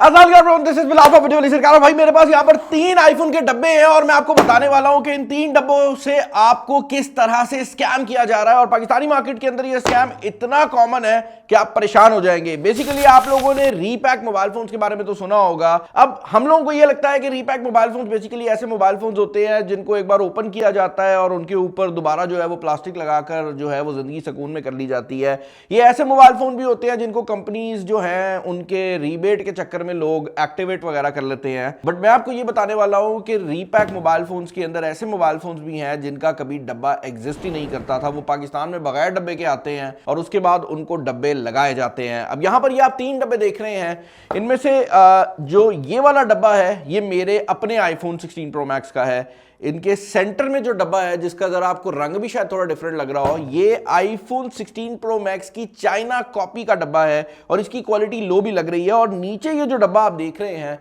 भाई मेरे पास यहाँ पर 3 आईफोन के डब्बे हैं और मैं आपको बताने वाला हूं कि इन 3 डब्बों से आपको किस तरह से स्कैम किया जा रहा है। और पाकिस्तानी मार्केट के अंदर ये स्कैम इतना कॉमन है कि आप परेशान हो जाएंगे। बेसिकली आप लोगों ने रीपैक मोबाइल फोन्स के बारे में तो सुना होगा। अब हम लोगों को ये लगता है कि रीपैक मोबाइल फोन्स बेसिकली ऐसे मोबाइल फोन्स होते हैं जिनको एक बार ओपन किया जाता है और उनके ऊपर दोबारा जो है वो प्लास्टिक लगाकर जो है वो जिंदगी सुकून में कर ली जाती है। ये ऐसे मोबाइल फोन भी होते हैं जिनको कंपनीज जो है उनके रीबेट के चक्कर में लोग एक्टिवेट वगैरह कर लेते हैं। बट मैं आपको ये बताने वाला हूं कि रीपैक मोबाइल फोन्स के अंदर ऐसे मोबाइल फोन्स भी हैं जिनका कभी डब्बा एग्जिस्ट ही नहीं करता था। वो पाकिस्तान में बगैर डब्बे के आते हैं और उसके बाद उनको डब्बे लगाए जाते हैं। अब यहां पर ये आप 3 डब्बे देख रहे हैं, इनमें से जो ये वाला डब्बा है ये मेरे अपने आईफोन 16 प्रो मैक्स का है। इनके सेंटर में जो डब्बा है जिसका जरा आपको रंग भी शायद थोड़ा डिफरेंट लग रहा हो, ये आईफोन 16 प्रो मैक्स की चाइना कॉपी का डब्बा है और इसकी क्वालिटी लो भी लग रही है। और नीचे ये जो डब्बा आप देख रहे हैं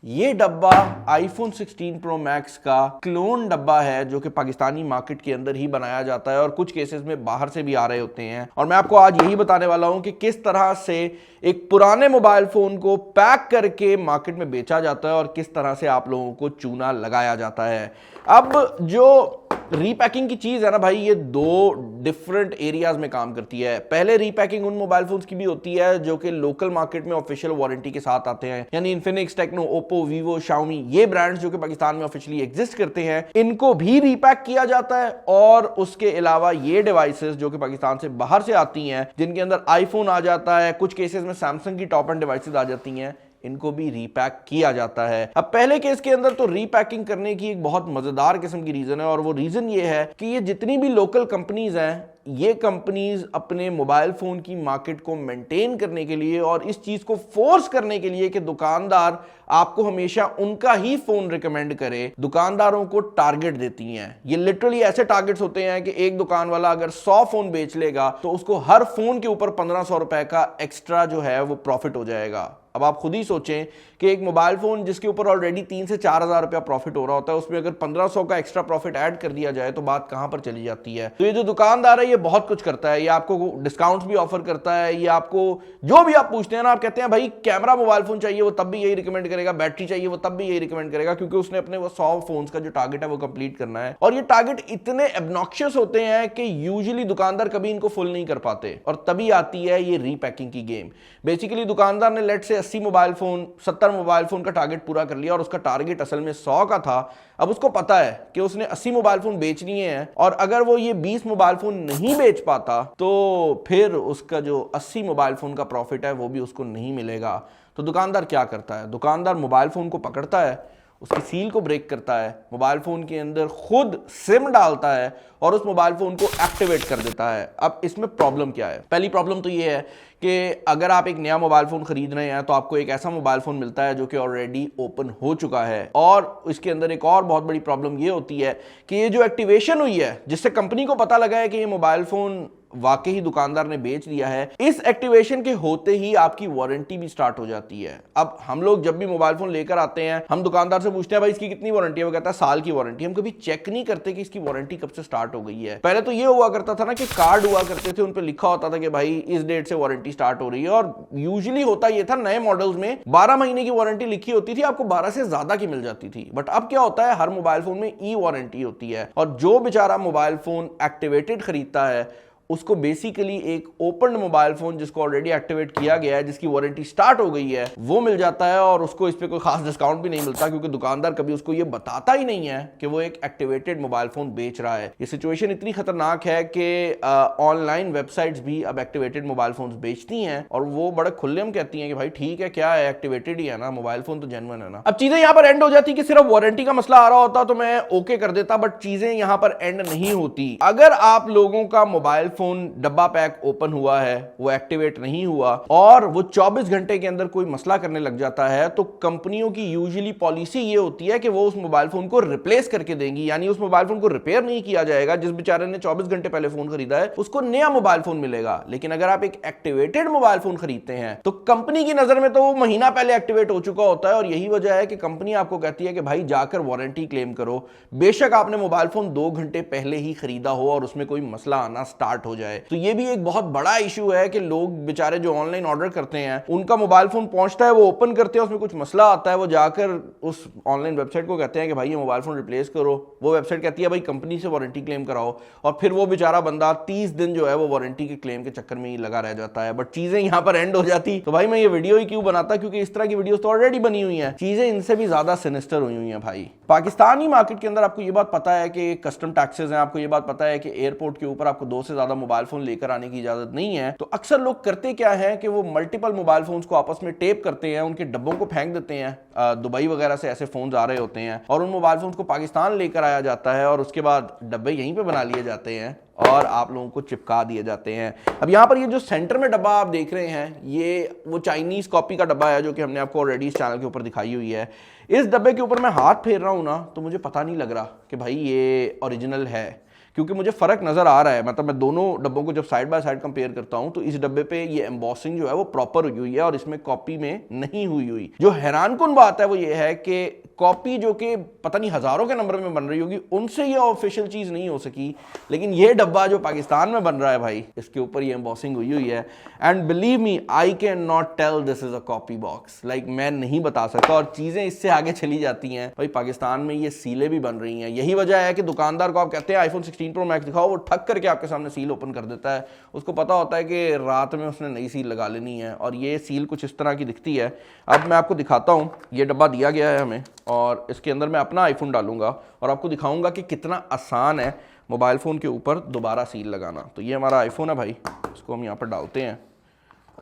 ये डब्बा आईफोन 16 प्रो मैक्स का क्लोन डब्बा है जो कि पाकिस्तानी मार्केट के अंदर ही बनाया जाता है और कुछ केसेस में बाहर से भी आ रहे होते हैं। और मैं आपको आज यही बताने वाला हूं कि किस तरह से एक पुराने मोबाइल फोन को पैक करके मार्केट में बेचा जाता है और किस तरह से आप लोगों को चूना लगाया जाता है। अब जो रीपैकिंग की चीज है ना भाई, ये 2 डिफरेंट एरियाज में काम करती है। पहले रीपैकिंग उन मोबाइल फोन्स की भी होती है जो कि लोकल मार्केट में ऑफिशियल वारंटी के साथ आते हैं, यानी Infinix, Tecno, Oppo, Vivo, Xiaomi, ये ब्रांड्स जो कि पाकिस्तान में ऑफिशियली एग्जिस्ट करते हैं, इनको भी रीपैक किया जाता है। और उसके अलावा ये डिवाइसेस जो कि पाकिस्तान से बाहर से आती हैं, जिनके अंदर आईफोन आ जाता है, कुछ केसेस में सैमसंग की टॉप एंड डिवाइसेस आ जाती हैं, इनको भी रीपैक किया जाता है। अब पहले केस के अंदर तो रीपैकिंग करने की एक बहुत मजेदार किस्म की रीजन है और वो रीजन ये है कि ये जितनी भी लोकल कंपनीज हैं, ये कंपनीज अपने मोबाइल फोन की मार्केट को मेंटेन करने के लिए और इस चीज को फोर्स करने के लिए कि दुकानदार आपको हमेशा उनका ही फोन रिकमेंड करे, दुकानदारों को टारगेट देती हैं। ये लिटरली ऐसे टारगेट्स होते हैं कि एक दुकान वाला अगर 100 फोन बेच लेगा तो उसको हर फोन के ऊपर 1500 रुपए का एक्स्ट्रा जो है वो प्रॉफिट हो जाएगा। अब आप खुद ही सोचें कि एक मोबाइल फोन जिसके ऊपर ऑलरेडी 3 से 4 हजार रुपया प्रॉफिट हो रहा होता है, उसमें अगर 1500 का एक्स्ट्रा प्रॉफिट ऐड कर दिया जाए तो बात कहां पर चली जाती है। तो ये जो दुकानदार है ये बहुत कुछ करता है, ये आपको डिस्काउंट्स भी ऑफर करता है, ये आपको जो भी आप पूछते हैं ना, आप कहते हैं भाई कैमरा मोबाइल फोन चाहिए, वो तब भी यही रिकमेंड करेगा, बैटरी चाहिए वो तब भी यही रिकमेंड करेगा, क्योंकि उसने अपने वो 100 फोन्स का जो टारगेट है वो कंप्लीट करना है। और ये टारगेट इतने एब्नॉक्शियस होते हैं कि यूजुअली दुकानदार कभी इनको फुल नहीं कर पाते और तभी आती है ये रीपैकिंग की गेम। बेसिकली दुकानदार ने लेट से 80 मोबाइल फोन, 70 मोबाइल फोन का टारगेट पूरा कर लिया और उसका टारगेट असल में 100 का था। अब उसको पता है कि उसने 80 मोबाइल फोन बेचनी है और अगर वो ये 20 मोबाइल फोन नहीं बेच पाता तो फिर उसका जो 80 मोबाइल फोन का प्रॉफिट है वो भी उसको नहीं मिलेगा। तो दुकानदार क्या करता है, दुकानदार मोबाइल फोन को पकड़ता है, उसकी सील को ब्रेक करता है, मोबाइल फोन के अंदर खुद सिम डालता है और उस मोबाइल फोन को एक्टिवेट कर देता है। अब इसमें प्रॉब्लम क्या है? पहली प्रॉब्लम तो ये है कि अगर आप एक नया मोबाइल फोन खरीद रहे हैं तो आपको एक ऐसा मोबाइल फोन मिलता है जो कि ऑलरेडी ओपन हो चुका है। और इसके अंदर एक और बहुत बड़ी प्रॉब्लम ये होती है कि ये जो एक्टिवेशन हुई है, जिससे कंपनी को पता लगा है कि ये मोबाइल फोन वाकई ही दुकानदार ने बेच दिया है, इस एक्टिवेशन के होते ही आपकी वारंटी भी स्टार्ट हो जाती है। अब हम लोग जब भी मोबाइल फोन लेकर आते हैं, हम दुकानदार से पूछते हैं भाई इसकी कितनी वारंटी है, वो कहता है साल की वारंटी। हम कभी चेक नहीं करते कि इसकी वारंटी कब से स्टार्ट हो गई है। पहले तो ये हुआ करता था ना कि कार्ड हुआ करते थे, उन पर लिखा होता था कि भाई इस डेट से वारंटी स्टार्ट हो रही है, और यूजुअली होता ये था नए मॉडल्स में 12 महीने की वारंटी लिखी होती थी, आपको 12 से ज्यादा की मिल जाती थी। बट अब क्या होता है, हर मोबाइल फोन में ई वारंटी होती है और जो बेचारा मोबाइल फोन एक्टिवेटेड खरीदता है उसको बेसिकली एक ओपन मोबाइल फोन जिसको ऑलरेडी एक्टिवेट किया गया है, जिसकी वारंटी स्टार्ट हो गई है, वो मिल जाता है और उसको इस पे कोई खास डिस्काउंट भी नहीं मिलता, क्योंकि दुकानदार कभी उसको ये बताता ही नहीं है कि वो एक एक्टिवेटेड मोबाइल फोन बेच रहा है। ये सिचुएशन इतनी खतरनाक है कि ऑनलाइन वेबसाइट्स भी अब एक्टिवेटेड मोबाइल फोन बेचती हैं और वो बड़े खुलेआम कहती हैं कि भाई ठीक है, क्या है, एक्टिवेटेड ही है ना, मोबाइल फोन तो जेन्युइन है ना। अब चीजें यहाँ पर एंड हो जाती कि सिर्फ वारंटी का मसला आ रहा होता तो मैं ओके कर देता, बट चीजें यहाँ पर एंड नहीं होती। अगर आप लोगों का मोबाइल फोन डब्बा पैक ओपन हुआ है, वो एक्टिवेट नहीं हुआ और वो 24 घंटे के अंदर कोई मसला करने लग जाता है, तो कंपनियों की यूजुअली पॉलिसी ये होती है कि वो उस मोबाइल फोन को रिप्लेस करके देंगी, यानी उस मोबाइल फोन को रिपेयर नहीं किया जाएगा। जिस बेचारे ने 24 घंटे पहले फोन खरीदा है उसको नया मोबाइल फोन मिलेगा। लेकिन अगर आप एक एक्टिवेटेड मोबाइल फोन खरीदते हैं तो कंपनी की नजर में तो वो महीना पहले एक्टिवेट हो चुका होता है और यही वजह है कि कंपनी आपको कहती है कि भाई जाकर वारंटी क्लेम करो, बेशक आपने मोबाइल फोन 2 घंटे पहले ही खरीदा हो और उसमें कोई मसला आना स्टार्ट हो जाए। तो ये भी एक बहुत बड़ा इशू है कि लोग बेचारे जो ऑनलाइन ऑर्डर करते हैं, उनका मोबाइल फोन पहुंचता है, वो ओपन करते हैं, उसमें कुछ मसला आता है, वो जाकर उस ऑनलाइन वेबसाइट को कहते हैं कि भाई ये मोबाइल फोन रिप्लेस करो। वो वेबसाइट कहती है भाई कंपनी से वारंटी क्लेम कराओ, और फिर वो बेचारा बंदा 30 दिन जो है वो वारंटी के क्लेम के चक्कर में ही लगा रह जाता है। बट चीजें यहां पर एंड हो जाती तो भाई मैं ये वीडियो ही क्यों बनाता, क्योंकि इस तरह की वीडियोस तो ऑलरेडी बनी हुई हैं, चीजें इनसे भी ज्यादा सिनिस्टर हुई हुई हैं भाई। पाकिस्तानी मार्केट के अंदर आपको ये बात पता है कि कस्टम टैक्सेस हैं, आपको ये बात पता है कि एयरपोर्ट के ऊपर आपको 2 से ज्यादा मोबाइल फोन लेकर आने की इजाजत नहीं है। तो अक्सर लोग करते क्या है कि वो मल्टीपल मोबाइल फोन्स को आपस में टेप करते हैं, उनके डब्बों को फेंक देते हैं। दुबई वगैरह से ऐसे फोन्स आ रहे होते हैं और उन मोबाइल फोन्स को पाकिस्तान लेकर आया जाता है और उसके बाद डब्बे यहीं पे बना लिए जाते हैं और आप लोगों को चिपका दिए जाते हैं। अब यहाँ पर ये जो सेंटर में डब्बा आप देख रहे हैं, ये वो चाइनीज कॉपी का डब्बा है जो कि हमने आपको ऑलरेडी इस चैनल के ऊपर दिखाई हुई है। इस डब्बे के ऊपर मैं हाथ फेर रहा हूँ ना, तो मुझे पता नहीं लग रहा कि भाई ये ओरिजिनल है, क्योंकि मुझे फर्क नजर आ रहा है। मतलब मैं दोनों डब्बों को जब साइड बाय साइड कंपेयर करता हूं तो इस डब्बे पे ये एम्बॉसिंग जो है वो प्रॉपर हुई हुई है और इसमें कॉपी में नहीं हुई। जो हैरानकुन बात है वो ये है कि कॉपी जो कि पता नहीं हजारों के नंबर में बन रही होगी, उनसे ये ऑफिशियल चीज नहीं हो सकी, लेकिन ये डब्बा जो पाकिस्तान में बन रहा है भाई, इसके ऊपर ये एम्बॉसिंग हुई है। And believe me, I can not tell this is a copy box. Like मैं नहीं बता सकता, और चीजें इससे आगे चली जाती हैं भाई। पाकिस्तान में ये सीलें भी बन रही हैं। यही वजह है कि दुकानदार को आप कहते हैं आईफोन 16 प्रो मैक्स दिखाओ, वो ठक करके आपके सामने सील ओपन कर देता है। उसको पता होता है कि रात में उसने नई सील लगा लेनी है, और ये सील कुछ इस तरह की दिखती है। अब मैं आपको दिखाता हूँ, ये डब्बा दिया गया है हमें और इसके अंदर मैं अपना आईफोन डालूंगा और आपको दिखाऊंगा कि कितना आसान है मोबाइल फ़ोन के ऊपर दोबारा सील लगाना। तो ये हमारा आईफोन है भाई, इसको हम यहाँ पर डालते हैं,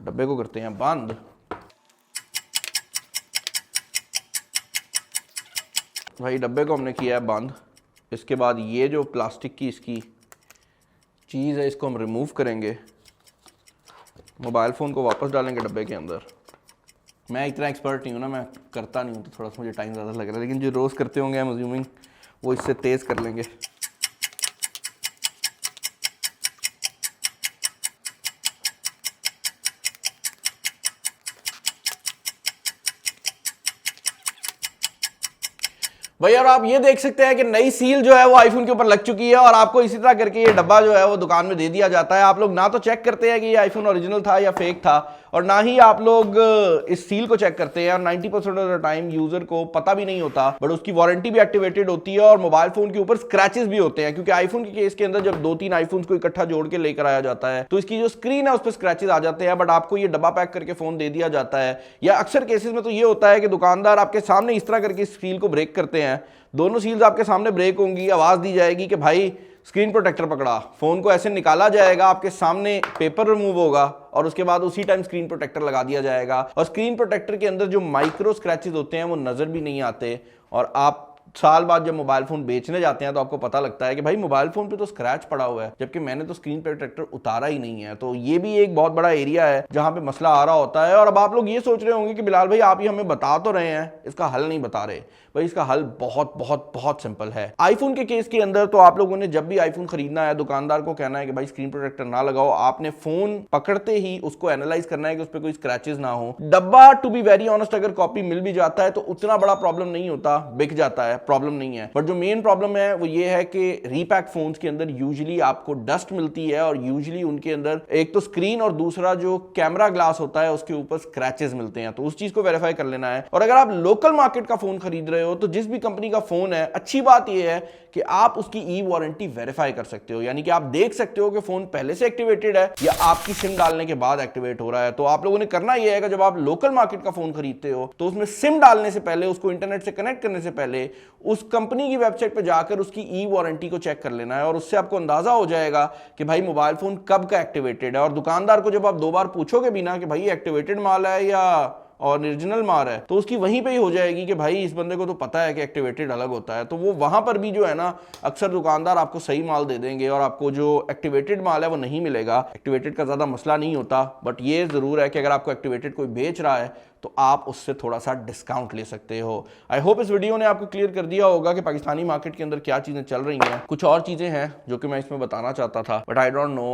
डब्बे को करते हैं बंद। भाई डब्बे को हमने किया है बंद। इसके बाद ये जो प्लास्टिक की इसकी चीज़ है, इसको हम रिमूव करेंगे, मोबाइल फ़ोन को वापस डालेंगे डब्बे के अंदर। मैं इतना एक्सपर्ट नहीं हूँ ना, मैं करता नहीं हूँ, तो थोड़ा सा मुझे टाइम ज़्यादा लग रहा है, लेकिन जो रोज़ करते होंगे आई एम अज्यूमिंग वो इससे तेज़ कर लेंगे। भाई और आप ये देख सकते हैं कि नई सील जो है वो आईफोन के ऊपर लग चुकी है, और आपको इसी तरह करके ये डब्बा जो है वो दुकान में दे दिया जाता है। आप लोग ना तो चेक करते हैं कि ये आईफोन ओरिजिनल था या फेक था, और ना ही आप लोग इस सील को चेक करते हैं। और 90% ऑफ द टाइम यूजर को पता भी नहीं होता, बट उसकी वारंटी भी एक्टिवेटेड होती है और मोबाइल फोन के ऊपर स्क्रैचेस भी होते हैं। क्योंकि आईफोन के केस के अंदर जब 2-3 आईफोन को इकट्ठा जोड़ के लेकर आया जाता है तो इसकी जो स्क्रीन है उस पर स्क्रैचेस आ जाते हैं, बट आपको ये डब्बा पैक करके फोन दे दिया जाता है। या अक्सर केसेस में तो ये होता है कि दुकानदार आपके सामने इस तरह करके सील को ब्रेक करते हैं, दोनों सील्स आपके सामने ब्रेक होंगी, आवाज दी जाएगी कि भाई स्क्रीन प्रोटेक्टर पकड़ा, फोन को ऐसे निकाला जाएगा, आपके सामने पेपर रिमूव होगा और उसके बाद उसी टाइम स्क्रीन प्रोटेक्टर लगा दिया जाएगा। और स्क्रीन प्रोटेक्टर के अंदर जो माइक्रो स्क्रैचेस होते हैं वो नजर भी नहीं आते, और आप साल बाद जब मोबाइल फोन बेचने जाते हैं तो आपको पता लगता है कि भाई मोबाइल फोन पे तो स्क्रैच पड़ा हुआ है, जबकि मैंने तो स्क्रीन प्रोटेक्टर उतारा ही नहीं है। तो ये भी एक बहुत बड़ा एरिया है जहां पे मसला आ रहा होता है। और अब आप लोग ये सोच रहे होंगे कि बिलाल भाई आप ये हमें बता तो रहे हैं, इसका हल नहीं बता रहे। भाई इसका हल बहुत बहुत बहुत सिंपल है। आईफोन के केस के अंदर तो आप लोगों ने जब भी आईफोन खरीदना है, दुकानदार को कहना है कि भाई स्क्रीन प्रोटेक्टर ना लगाओ, आपने फोन पकड़ते ही उसको एनालाइज करना है कि उस पर कोई स्क्रैचेस ना हो। डब्बा टू बी वेरी ऑनेस्ट अगर कॉपी मिल भी जाता है तो उतना बड़ा प्रॉब्लम नहीं होता, बिक जाता है, प्रॉब्लम नहीं है। बट जो मेन प्रॉब्लम है वो ये है कि रीपैक फोन्स के अंदर यूजुअली आपको डस्ट मिलती है, और यूजुअली उनके अंदर एक तो स्क्रीन और दूसरा जो कैमरा ग्लास होता है उसके ऊपर स्क्रैचेस मिलते हैं। तो उस चीज को वेरीफाई कर लेना है। और अगर आप लोकल मार्केट का फोन खरीद रहे हो तो जिस भी कंपनी का फोन है, अच्छी बात यह है कि आप उसकी ई वारंटी वेरीफाई कर सकते हो, यानी कि आप देख सकते हो कि फोन पहले से एक्टिवेटेड है या आपकी सिम डालने के बाद एक्टिवेट हो रहा है। तो आप लोगों ने करना यह है कि जब आप लोकल मार्केट का फोन खरीदते हो तो उसमें सिम डालने से पहले, उसको इंटरनेट से कनेक्ट करने से पहले उस कंपनी की वेबसाइट पर जाकर उसकी ई वारंटी को चेक कर लेना है, और उससे आपको अंदाजा हो जाएगा कि भाई मोबाइल फोन कब का एक्टिवेटेड है। और दुकानदार को जब आप 2 बार पूछोगे भी ना कि भाई एक्टिवेटेड माल है या और ओरिजिनल माल है, तो उसकी वहीं पे ही हो जाएगी कि भाई इस बंदे को तो पता है कि एक्टिवेटेड अलग होता है। तो वो वहां पर भी जो है ना, अक्सर दुकानदार आपको सही माल दे देंगे और आपको जो एक्टिवेटेड माल है वो नहीं मिलेगा। एक्टिवेटेड का ज्यादा मसला नहीं होता, बट ये जरूर है कि अगर आपको एक्टिवेटेड कोई बेच रहा है तो आप उससे थोड़ा सा डिस्काउंट ले सकते हो। आई होप इस वीडियो ने आपको क्लियर कर दिया होगा कि पाकिस्तानी मार्केट के अंदर क्या चीजें चल रही हैं। कुछ और चीजें हैं जो कि मैं इसमें बताना चाहता था, बट आई डोंट नो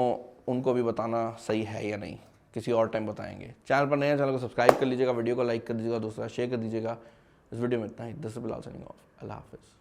उनको भी बताना सही है या नहीं, किसी और टाइम बताएंगे। चैनल पर नए हैं, चैनल को सब्सक्राइब कर लीजिएगा, वीडियो को लाइक कर दीजिएगा, दोस्तों शेयर कर दीजिएगा। इस वीडियो में इतना ही। This is Bilal signing off. अल्लाह हाफिज़।